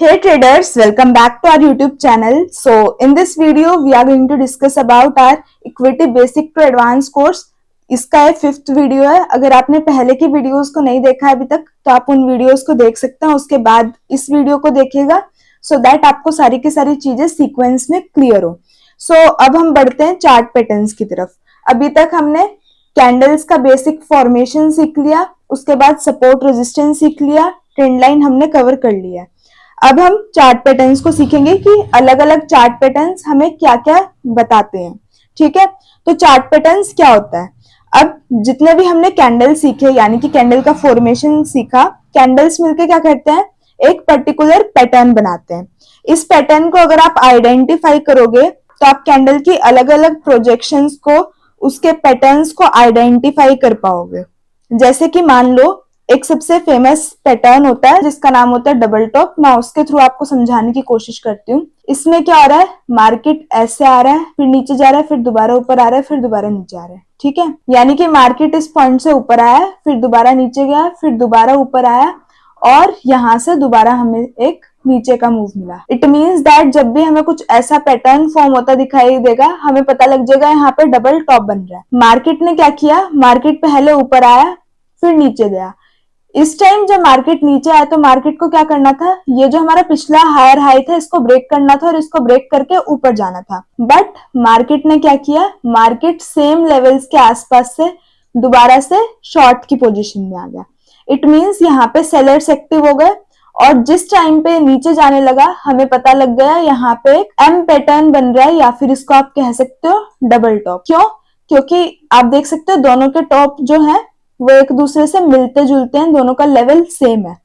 Hey traders, welcome back to our YouTube channel. So in this video we are going to discuss about our equity basic to advanced course. इसका ये 5th video है. अगर आपने पहले की videos को नहीं देखा है अभी तक तो आप उन वीडियोस को देख सकते हैं, उसके बाद इस वीडियो को देखिएगा सो दैट आपको सारी की सारी चीजें सीक्वेंस में क्लियर हो. सो अब हम बढ़ते हैं चार्ट पैटर्न्स की तरफ. अभी तक हमने कैंडल्स का बेसिक फॉर्मेशन सीख लिया, उसके बाद सपोर्ट रेजिस्टेंस सीख लिया, ट्रेंड लाइन हमने कवर कर लिया. अब हम चार्ट पैटर्न्स को सीखेंगे कि अलग अलग चार्ट पैटर्न्स हमें क्या क्या बताते हैं. ठीक है, तो चार्ट पैटर्न्स क्या होता है. अब जितने भी हमने कैंडल सीखे यानी कि कैंडल का फॉर्मेशन सीखा, कैंडल्स मिलके क्या करते हैं, एक पर्टिकुलर पैटर्न बनाते हैं. इस पैटर्न को अगर आप आइडेंटिफाई करोगे तो आप कैंडल की अलग अलग प्रोजेक्शंस को, उसके पैटर्न्स को आइडेंटिफाई कर पाओगे. जैसे कि मान लो एक सबसे फेमस पैटर्न होता है जिसका नाम होता है डबल टॉप. मैं उसके थ्रू आपको समझाने की कोशिश करती हूँ. इसमें क्या हो रहा है, मार्केट ऐसे आ रहा है, फिर नीचे जा रहा है, फिर दोबारा ऊपर आ रहा है, फिर दोबारा नीचे आ रहा है. ठीक है, यानी कि मार्केट इस पॉइंट से ऊपर आया, फिर दोबारा नीचे गया, फिर दोबारा ऊपर आया और यहाँ से दोबारा हमें एक नीचे का मूव मिला. इट मीन्स दैट जब भी हमें कुछ ऐसा पैटर्न फॉर्म होता दिखाई देगा हमें पता लग जाएगा यहाँ पे डबल टॉप बन रहा है. मार्केट ने क्या किया, मार्केट पहले ऊपर आया फिर नीचे गया. इस टाइम जब मार्केट नीचे आया तो मार्केट को क्या करना था, ये जो हमारा पिछला हायर हाई था इसको ब्रेक करना था और इसको ब्रेक करके ऊपर जाना था. बट मार्केट ने क्या किया, मार्केट सेम लेवल्स के आसपास से दोबारा से शॉर्ट की पोजीशन में आ गया. इट मींस यहाँ पे सेलर्स एक्टिव हो गए और जिस टाइम पे नीचे जाने लगा हमें पता लग गया यहाँ पे एक एम पैटर्न बन रहा है या फिर इसको आप कह सकते हो डबल टॉप. क्यों, क्योंकि आप देख सकते हो दोनों के टॉप जो है वो एक दूसरे से मिलते जुलते हैं, दोनों का लेवल सेम है.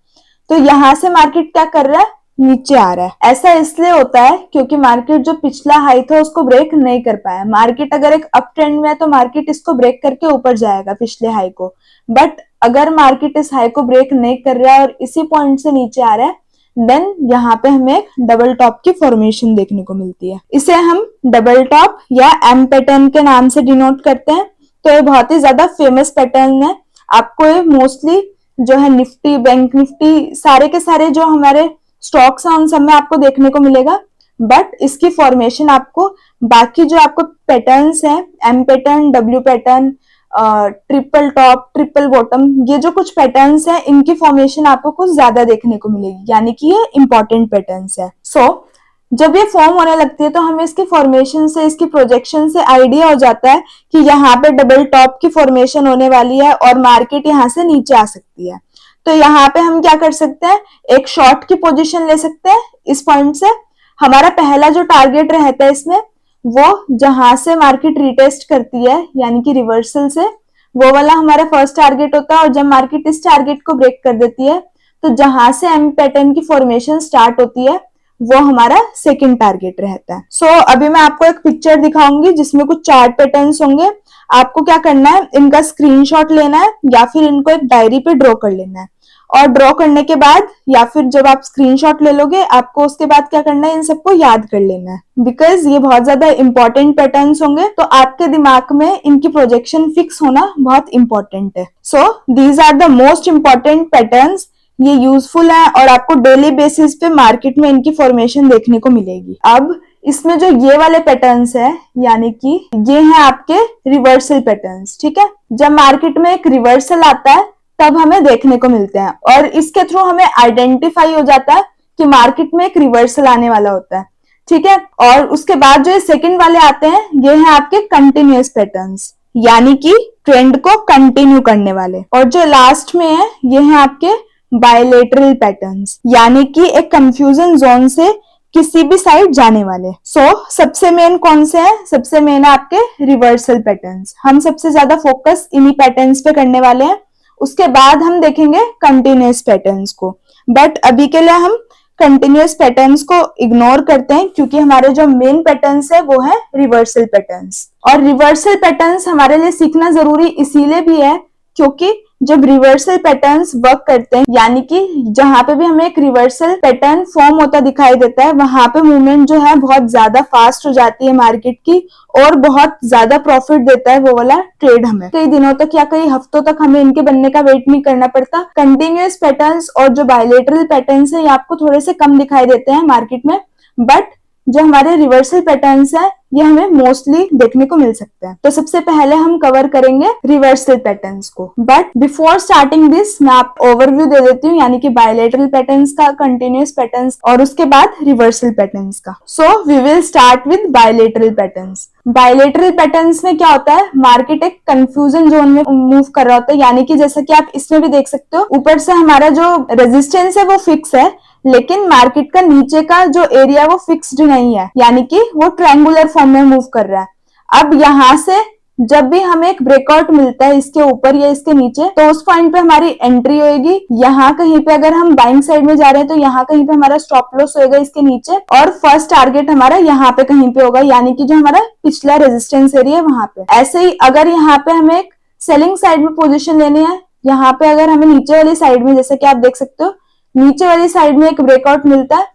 तो यहां से मार्केट क्या कर रहा है, नीचे आ रहा है. ऐसा इसलिए होता है क्योंकि मार्केट जो पिछला हाई था उसको ब्रेक नहीं कर पाया. मार्केट अगर एक अप ट्रेंड में है तो मार्केट इसको ब्रेक करके ऊपर जाएगा पिछले हाई को. बट अगर मार्केट इस हाई को ब्रेक नहीं कर रहा है और इसी पॉइंट से नीचे आ रहा है देन यहाँ पे हमें एक डबल टॉप की फॉर्मेशन देखने को मिलती है. इसे हम डबल टॉप या एम पैटर्न के नाम से डिनोट करते हैं. तो ये बहुत ही ज्यादा फेमस पैटर्न है. आपको ये मोस्टली जो है निफ्टी, बैंक निफ्टी, सारे के सारे जो हमारे स्टॉक्स हैं उन सब में आपको देखने को मिलेगा. बट इसकी फॉर्मेशन आपको बाकी जो आपको पैटर्न्स हैं, M pattern, W pattern, triple top, triple bottom, ये जो कुछ पैटर्न्स हैं इनकी फॉर्मेशन आपको कुछ ज्यादा देखने को मिलेगी, यानी कि ये इंपॉर्टेंट पैटर्न्स है. सो जब ये फॉर्म होने लगती है तो हमें इसकी फॉर्मेशन से, इसकी प्रोजेक्शन से आइडिया हो जाता है कि यहाँ पे डबल टॉप की फॉर्मेशन होने वाली है और मार्केट यहाँ से नीचे आ सकती है. तो यहाँ पे हम क्या कर सकते हैं, एक शॉर्ट की पोजीशन ले सकते हैं. इस पॉइंट से हमारा पहला जो टारगेट रहता है इसमें, वो जहां से मार्केट रिटेस्ट करती है यानी कि रिवर्सल से, वो वाला हमारा फर्स्ट टारगेट होता है. और जब मार्केट इस टारगेट को ब्रेक कर देती है तो जहां से एम पैटर्न की फॉर्मेशन स्टार्ट होती है वो हमारा सेकंड टारगेट रहता है. सो अभी मैं आपको एक पिक्चर दिखाऊंगी जिसमें कुछ चार्ट पैटर्न्स होंगे. आपको क्या करना है, इनका स्क्रीनशॉट लेना है या फिर इनको एक डायरी पे ड्रॉ कर लेना है. और ड्रॉ करने के बाद या फिर जब आप स्क्रीनशॉट ले लोगे आपको उसके बाद क्या करना है, इन सबको याद कर लेना है. बिकॉज ये बहुत ज्यादा इंपॉर्टेंट पैटर्न्स होंगे तो आपके दिमाग में इनकी प्रोजेक्शन फिक्स होना बहुत इंपॉर्टेंट है. So these are the most important patterns. ये यूजफुल है और आपको डेली बेसिस पे मार्केट में इनकी फॉर्मेशन देखने को मिलेगी. अब इसमें जो ये वाले पैटर्न्स है यानी कि ये हैं आपके रिवर्सल पैटर्न्स. ठीक है, जब मार्केट में एक रिवर्सल आता है तब हमें देखने को मिलते हैं और इसके थ्रू हमें आइडेंटिफाई हो जाता है कि मार्केट में एक रिवर्सल आने वाला होता है. ठीक है, और उसके बाद जो सेकंड वाले आते हैं ये हैं आपके कंटिन्यूअस पैटर्न्स यानी कि ट्रेंड को कंटिन्यू करने वाले. और जो लास्ट में है ये हैं आपके बायलेटरल पैटर्न्स यानी कि एक कंफ्यूजन जोन से किसी भी साइड जाने वाले. सबसे मेन कौन से हैं, सबसे मेन है आपके रिवर्सल पैटर्न्स. हम सबसे ज्यादा फोकस इन्हीं पैटर्न्स पे करने वाले हैं. उसके बाद हम देखेंगे कंटिन्यूअस पैटर्न्स को. बट अभी के लिए हम कंटिन्यूअस पैटर्न्स को इग्नोर करते हैं क्योंकि हमारे जो मेन पैटर्न्स है वो है रिवर्सल पैटर्न्स. और रिवर्सल पैटर्न्स हमारे लिए सीखना जरूरी इसीलिए भी है क्योंकि जब रिवर्सल पैटर्न्स वर्क करते हैं, यानी कि जहां पे भी हमें एक रिवर्सल पैटर्न फॉर्म होता दिखाई देता है, वहां पे मूवमेंट जो है बहुत ज्यादा फास्ट हो जाती है मार्केट की और बहुत ज्यादा प्रॉफिट देता है वो वाला ट्रेड। हमें कई दिनों तक या कई हफ्तों तक हमें इनके बनने का वेट नहीं करना पड़ता। कंटिन्यूअस पैटर्न्स और जो बायलेटरल पैटर्न्स है ये आपको थोड़े से कम दिखाई देते हैं मार्केट में, बट जो हमारे रिवर्सल पैटर्न्स है ये हमें मोस्टली देखने को मिल सकते हैं। तो सबसे पहले हम कवर करेंगे रिवर्सल पैटर्न्स को, बट बिफोर स्टार्टिंग दिस मैं आप ओवरव्यू दे देती हूँ, यानी कि बायलेटरल पैटर्न्स का, कंटिन्यूअस पैटर्न्स और उसके बाद रिवर्सल पैटर्न्स का। So we will start with bilateral patterns. Bilateral patterns में क्या होता है, मार्केट एक कंफ्यूजन जोन में मूव कर रहा होता है, यानी कि जैसा कि आप इसमें भी देख सकते हो, ऊपर से हमारा जो रेजिस्टेंस है वो फिक्स है, लेकिन मार्केट का नीचे का जो एरिया वो फिक्स्ड नहीं है, यानी कि वो ट्रायंगुलर फॉर्म में मूव कर रहा है। अब यहां से जब भी हमें एक ब्रेकआउट मिलता है इसके ऊपर या इसके नीचे, तो उस पॉइंट पे हमारी एंट्री होगी। यहाँ कहीं पे अगर हम बाइंग साइड में जा रहे हैं तो यहाँ कहीं पे हमारा स्टॉप लॉस होगा इसके नीचे, और फर्स्ट टारगेट हमारा यहाँ पे कहीं पे होगा, यानी कि जो हमारा पिछला रेजिस्टेंस एरिया है वहां पे। ऐसे ही अगर यहाँ पे हमें एक सेलिंग साइड में पोजिशन लेनी है, यहाँ पे अगर हमें नीचे वाली साइड में, जैसे कि आप देख सकते हो, नीचे वाली साइड में एक ब्रेकआउट मिलता है,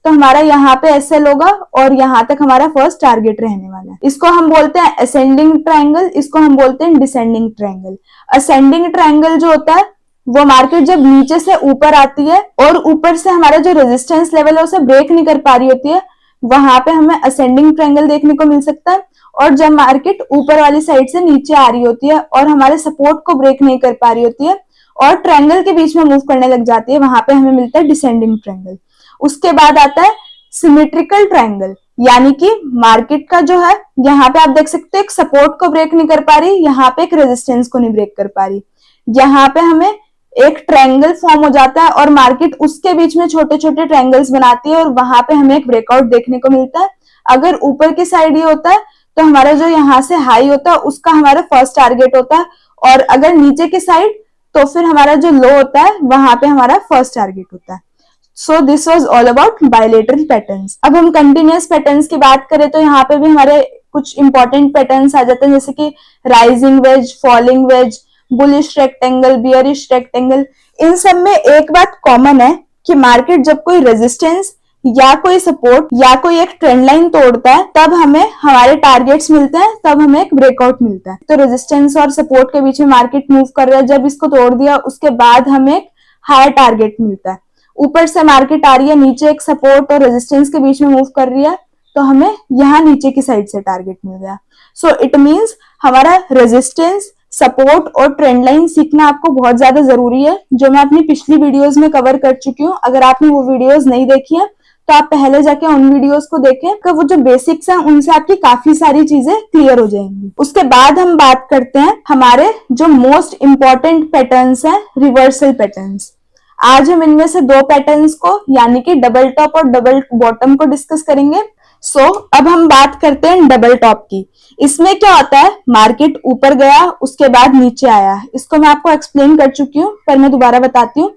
तो हमारा यहाँ पे एसएल होगा और यहाँ तक हमारा फर्स्ट टारगेट रहने वाला है। इसको हम बोलते हैं असेंडिंग ट्रायंगल, इसको हम बोलते हैं डिसेंडिंग ट्रायंगल। असेंडिंग ट्रायंगल जो होता है वो मार्केट जब नीचे से ऊपर आती है और ऊपर से हमारा जो रेजिस्टेंस लेवल है उसे ब्रेक नहीं कर पा रही होती है, वहां पे हमें असेंडिंग ट्रायंगल देखने को मिल सकता है। और जब मार्केट ऊपर वाली साइड से नीचे आ रही होती है और हमारे सपोर्ट को ब्रेक नहीं कर पा रही होती है और ट्रायंगल के बीच में मूव करने लग जाती है, वहां पे हमें मिलता है डिसेंडिंग ट्रायंगल। उसके बाद आता है सिमेट्रिकल ट्रायंगल, यानी कि मार्केट का जो है, यहाँ पे आप देख सकते हो एक सपोर्ट को ब्रेक नहीं कर पा रही, यहाँ पे एक रेजिस्टेंस को नहीं ब्रेक कर पा रही, यहाँ पे हमें एक ट्रायंगल फॉर्म हो जाता है और मार्केट उसके बीच में छोटे छोटे ट्रायंगल्स बनाती है और वहां पे हमें एक ब्रेकआउट देखने को मिलता है। अगर ऊपर की साइड ये होता है तो हमारा जो यहाँ से हाई होता है उसका हमारा फर्स्ट टारगेट होता है, और अगर नीचे की साइड तो फिर हमारा जो लो होता है वहां पे हमारा फर्स्ट टारगेट होता है। So this was all about bilateral patterns. अब हम कंटिन्यूअस पैटर्न्स की बात करें तो यहाँ पे भी हमारे कुछ इंपॉर्टेंट पैटर्न्स आ जाते हैं, जैसे कि rising wedge, falling wedge, bullish rectangle, bearish rectangle. इन सब में एक बात कॉमन है कि मार्केट जब कोई रेजिस्टेंस या कोई सपोर्ट या कोई एक ट्रेंड लाइन तोड़ता है तब हमें हमारे टारगेट्स मिलते हैं, तब हमें एक ब्रेकआउट मिलता है। तो रेजिस्टेंस और सपोर्ट के बीच में मार्केट मूव कर रहा है, जब इसको तोड़ दिया उसके बाद हमें एक हायर टारगेट मिलता है। ऊपर से मार्केट आ रही है, नीचे एक सपोर्ट और रेजिस्टेंस के बीच में मूव कर रही है, तो हमें यहाँ नीचे की साइड से टारगेट मिल गया। सो इट मीन्स हमारा रेजिस्टेंस, सपोर्ट और ट्रेंड लाइन सीखना आपको बहुत ज्यादा जरूरी है, जो मैं अपनी पिछली वीडियोस में कवर कर चुकी हूँ। अगर आपने वो वीडियोस नहीं देखी है तो आप पहले जाके उन वीडियोस को देखें, कि वो जो बेसिक्स हैं उनसे आपकी काफी सारी चीजें क्लियर हो जाएंगी। उसके बाद हम बात करते हैं हमारे जो मोस्ट इंपॉर्टेंट पैटर्न्स हैं, रिवर्सल पैटर्न्स। आज हम इनमें से दो पैटर्न्स को, यानी कि डबल टॉप और डबल बॉटम को डिस्कस करेंगे। अब हम बात करते हैं डबल टॉप की। इसमें क्या होता है, मार्केट ऊपर गया उसके बाद नीचे आया, इसको मैं आपको एक्सप्लेन कर चुकी हूँ पर मैं दोबारा बताती हूँ।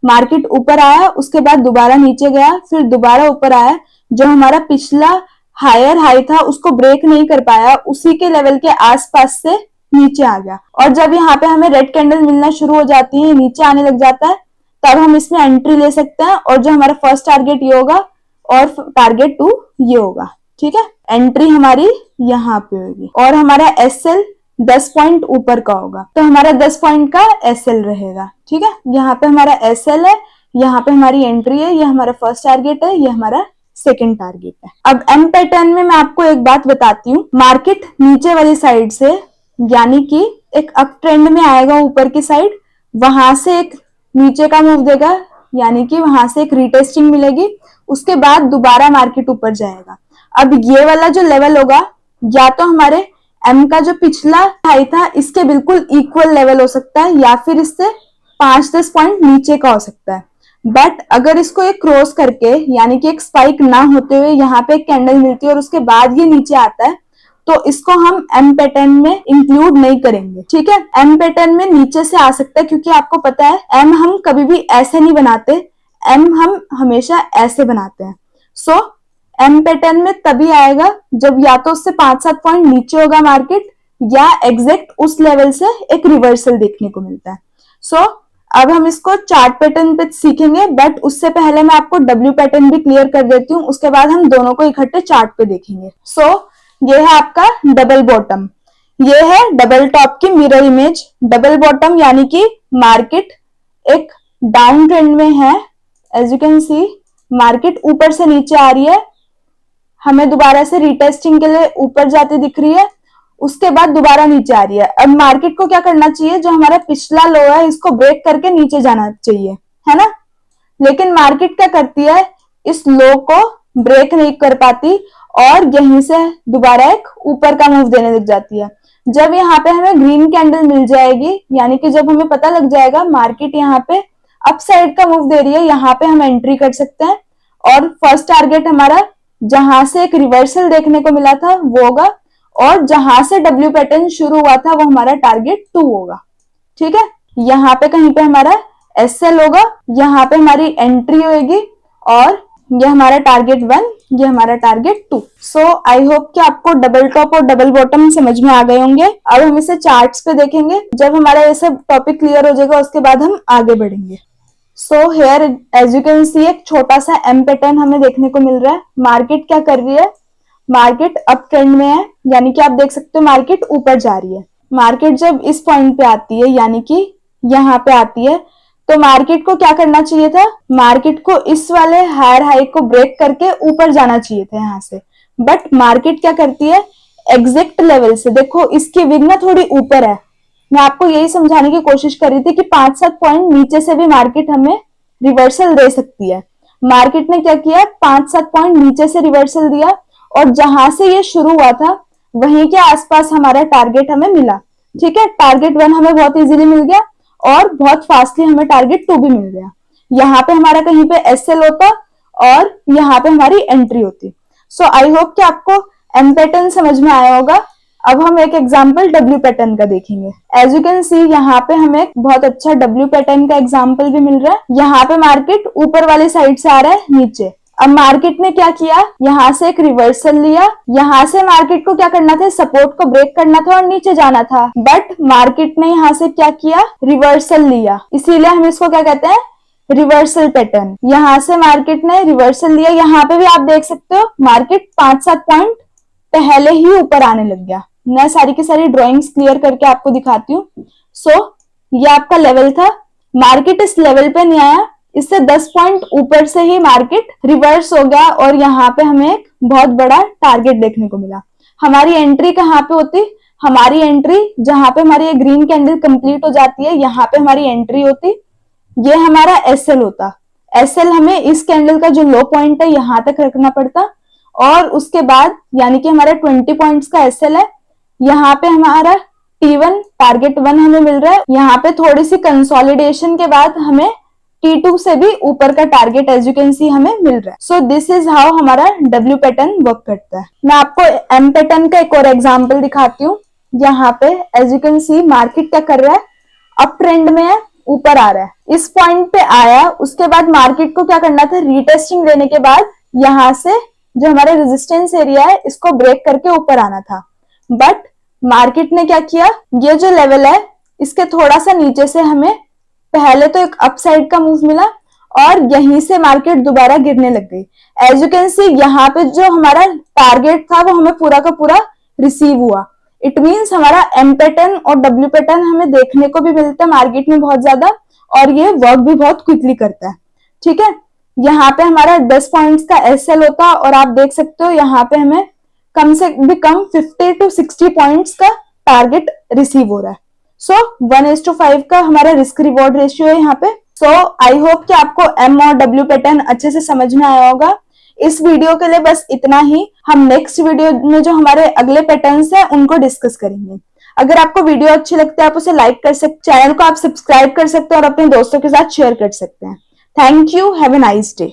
मार्केट ऊपर आया, उसके बाद दोबारा नीचे गया, फिर दोबारा ऊपर आया, जो हमारा पिछला हायर हाई था उसको ब्रेक नहीं कर पाया, उसी के लेवल के आसपास से नीचे आ गया। और जब यहाँ पे हमें रेड कैंडल मिलना शुरू हो जाती है, नीचे आने लग जाता है, तब हम इसमें एंट्री ले सकते हैं। और जो हमारा फर्स्ट टारगेट ये होगा और टारगेट 2 ये होगा, ठीक है। एंट्री हमारी यहाँ पे होगी और हमारा एसएल 10 पॉइंट ऊपर का होगा, तो हमारा 10 पॉइंट का एसएल रहेगा, ठीक है। यहाँ पे हमारा एसएल है, यहाँ पे हमारी एंट्री है, ये हमारा फर्स्ट टारगेट है, ये हमारा सेकंड टारगेट है। अब एम पैटर्न में मैं आपको एक बात बताती हूँ, मार्केट नीचे वाली साइड से, यानी कि एक अप ट्रेंड में आएगा ऊपर की साइड, वहां से एक नीचे का मूव देगा, यानी कि वहां से एक रिटेस्टिंग मिलेगी, उसके बाद दोबारा मार्केट ऊपर जाएगा। अब ये वाला जो लेवल होगा, या तो हमारे एम का जो पिछला हाई था इसके बिल्कुल इक्वल लेवल हो सकता है, या फिर इससे 5-10 पॉइंट नीचे का हो सकता है। बट अगर इसको एक क्रॉस करके, यानी कि एक स्पाइक ना होते हुए यहाँ पे एक कैंडल मिलती है और उसके बाद ये नीचे आता है, तो इसको हम एम पैटर्न में इंक्लूड नहीं करेंगे, ठीक है। एम पैटर्न में नीचे से आ सकता है, क्योंकि आपको पता है एम हम कभी भी ऐसे नहीं बनाते, एम हम हमेशा ऐसे बनाते हैं। सो एम पैटर्न में तभी आएगा जब या तो उससे 5-7 पॉइंट नीचे होगा मार्केट, या एग्जैक्ट उस लेवल से एक रिवर्सल देखने को मिलता है। सो अब हम इसको चार्ट पैटर्न पे सीखेंगे, बट उससे पहले मैं आपको डब्ल्यू पैटर्न भी क्लियर कर देती हूँ, उसके बाद हम दोनों को इकट्ठे चार्ट पे देखेंगे। सो ये है आपका डबल बॉटम, ये है डबल टॉप की मिरर इमेज। डबल बॉटम यानी कि मार्केट एक डाउन ट्रेंड में है। As you can see market ऊपर से नीचे आ रही है, हमें दोबारा से रिटेस्टिंग के लिए ऊपर जाती दिख रही है, उसके बाद दोबारा नीचे आ रही है। अब मार्केट को क्या करना चाहिए, जो हमारा पिछला लो है इसको ब्रेक करके नीचे जाना चाहिए, है ना। लेकिन मार्केट क्या करती है, इस लो को ब्रेक नहीं कर पाती और यहीं से दोबारा एक ऊपर का मूव देने लग जाती है। जब यहाँ पे हमें ग्रीन कैंडल मिल जाएगी, यानी कि जब हमें पता लग जाएगा मार्केट यहाँ पे अप साइड का मूव दे रही है, यहाँ पे हम एंट्री कर सकते हैं। और फर्स्ट टारगेट हमारा जहां से एक रिवर्सल देखने को मिला था वो होगा, और जहां से डब्ल्यू पैटर्न शुरू हुआ था वो हमारा टारगेट 2 होगा। ठीक है, यहाँ पे कहीं पे हमारा एसएल होगा, यहाँ पे हमारी एंट्री होगी, और ये हमारा टारगेट 1, ये हमारा टारगेट 2। सो आई होप कि आपको डबल टॉप और डबल बॉटम समझ में आ गए होंगे। अब हम इसे चार्ट्स पे देखेंगे, जब हमारा ये सब टॉपिक क्लियर हो जाएगा उसके बाद हम आगे बढ़ेंगे। So here as you can see एक छोटा सा एम पैटर्न हमें देखने को मिल रहा है। मार्केट क्या कर रही है, मार्केट अप ट्रेंड में है, यानी कि आप देख सकते हो मार्केट ऊपर जा रही है। मार्केट जब इस पॉइंट पे आती है, यानी कि यहाँ पे आती है, तो मार्केट को क्या करना चाहिए था, मार्केट को इस वाले हायर हाई को ब्रेक करके ऊपर जाना चाहिए था यहाँ से। बट मार्केट क्या करती है, एग्जैक्ट लेवल से, देखो इसकी विग ना थोड़ी ऊपर है, मैं आपको यही समझाने की कोशिश कर रही थी कि 5-7 पॉइंट नीचे से भी मार्केट हमें रिवर्सल दे सकती है। मार्केट ने क्या किया, 5-7 पॉइंट नीचे से रिवर्सल दिया, और जहां से ये शुरू हुआ था वहीं के आसपास हमारा टारगेट हमें मिला। ठीक है, टारगेट 1 हमें बहुत इजीली मिल गया, और बहुत फास्टली हमें टारगेट 2 भी मिल गया। यहाँ पे हमारा कहीं पे एसएल होता और यहाँ पे हमारी एंट्री होती। सो आई होप कि आपको एम पैटर्न समझ में आया होगा। अब हम एक एग्जांपल डब्ल्यू पैटर्न का देखेंगे। एज यू कैन सी यहाँ पे हमें बहुत अच्छा डब्ल्यू पैटर्न का एग्जांपल भी मिल रहा है। यहाँ पे मार्केट ऊपर वाली साइड से आ रहा है नीचे। अब मार्केट ने क्या किया, यहाँ से एक रिवर्सल लिया, यहाँ से मार्केट को क्या करना था, सपोर्ट को ब्रेक करना था और नीचे जाना था, बट मार्केट ने यहाँ से क्या किया, रिवर्सल लिया, इसीलिए हम इसको क्या कहते हैं, रिवर्सल पैटर्न। यहाँ से मार्केट ने रिवर्सल लिया, यहाँ पे भी आप देख सकते हो मार्केट 5-7 पॉइंट पहले ही ऊपर आने लग गया। मैं सारी की सारी ड्राइंग्स क्लियर करके आपको दिखाती हूँ। सो ये आपका लेवल था, मार्केट इस लेवल पे नहीं आया, इससे 10 पॉइंट ऊपर से ही मार्केट रिवर्स हो गया, और यहाँ पे हमें एक बहुत बड़ा टारगेट देखने को मिला। हमारी एंट्री कहाँ पे होती, हमारी एंट्री जहां पे हमारी ग्रीन कैंडल कंप्लीट हो जाती है, यहाँ पे हमारी एंट्री होती, ये हमारा एसएल होता। एसएल हमें इस कैंडल का जो लो पॉइंट है यहाँ तक रखना पड़ता, और उसके बाद यानी कि हमारा 20 पॉइंट्स का एसएल है, यहाँ पे हमारा T1 टारगेट 1 हमें मिल रहा है। यहाँ पे थोड़ी सी कंसोलिडेशन के बाद हमें T2 से भी ऊपर का target as you can see हमें मिल रहा है। सो दिस इज हाउ हमारा डब्ल्यू पैटर्न वर्क करता है। मैं आपको एम पैटर्न का एक और एग्जांपल दिखाती हूँ। यहाँ पे as you can see market क्या कर रहा है, अप ट्रेंड में है, ऊपर आ रहा है, इस पॉइंट पे आया, उसके बाद मार्केट को क्या करना था, रीटेस्टिंग लेने के बाद यहाँ से जो हमारा रेजिस्टेंस एरिया है इसको ब्रेक करके ऊपर आना था। बट मार्केट ने क्या किया, ये जो लेवल है इसके थोड़ा सा नीचे से हमें पहले तो एक अपसाइड का मूव मिला, और यहीं से मार्केट दोबारा गिरने लग गई। एज यू कैन सी यहाँ पे जो हमारा टारगेट था वो हमें पूरा का पूरा रिसीव हुआ। इट मीन्स हमारा एम पैटर्न और डब्ल्यू पैटर्न हमें देखने को भी मिलता है मार्केट में बहुत ज्यादा, और ये वर्क भी बहुत क्विकली करता है। ठीक है, यहाँ पे हमारा 10 पॉइंट्स का एसएल होता, और आप देख सकते हो यहाँ पे हमें कम से भी कम 50 to 60 पॉइंट्स का टारगेट रिसीव हो रहा है। सो 1:5 का हमारा रिस्क रिवॉर्ड रेशियो है यहाँ पे। सो आई होप कि आपको एम और डब्ल्यू पैटर्न अच्छे से समझ में आया होगा। इस वीडियो के लिए बस इतना ही। हम नेक्स्ट वीडियो में जो हमारे अगले पैटर्न्स हैं उनको डिस्कस करेंगे। अगर आपको वीडियो अच्छी लगती है आप उसे लाइक कर सकते, चैनल को आप सब्सक्राइब कर सकते हैं और अपने दोस्तों के साथ शेयर कर सकते हैं। Thank you, have a nice day.